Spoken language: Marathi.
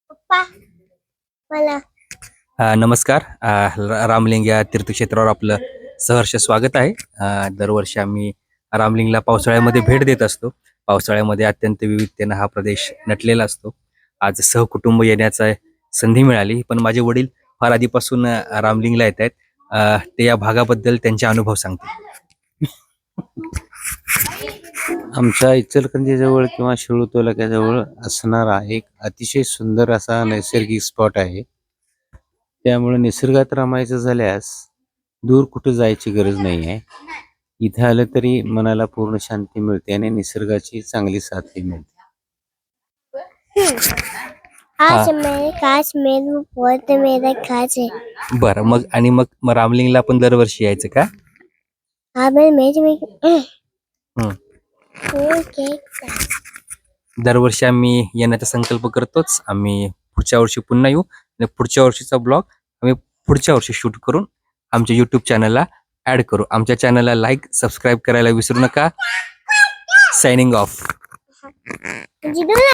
पप्पा मला नमस्कार. रामलिंग या तीर्थक्षेत्रावर आपलं सहर्ष स्वागत आहे. दरवर्षी आम्ही रामलिंगला पावसाळ्यामध्ये भेट देत असतो. पावसाळ्यामध्ये अत्यंत विविधतेनं हा प्रदेश नटलेला असतो. आज सहकुटुंब येण्याचा संधी मिळाली, पण माझे वडील फार आधीपासून रामलिंगला येत आहेत. ते या भागाबद्दल त्यांचे अनुभव सांगतील. आमच्या इचलकरंजीजवळ किंवा शिरूर तालुक्याजवळ असणारा एक अतिशय सुंदर असा नैसर्गिक स्पॉट आहे. त्यामुळे निसर्गात रमायचं झाल्यास दूर कुठं जायची गरज नाही आहे. इथे आलं तरी मनाला पूर्ण शांती मिळते आणि निसर्गाची चांगली साथही मिळते. काश मेरे बहुत मेरा काश है। बरं, मग रामलिंगला आपण दरवर्षी यायचं का? हाँ मैं में हं. ओके दरवर्षी आम्ही येण्याचा संकल्प करतोच. आम्ही पुढच्या वर्षी पुन्हा येऊ आणि पुढच्या वर्षीचा ब्लॉग आम्ही पुढच्या वर्षी शूट करून आमच्या यूट्यूब चॅनलला ॲड करू. आमच्या चॅनलला लाईक सबस्क्राईब करायला विसरू नका. Signing off.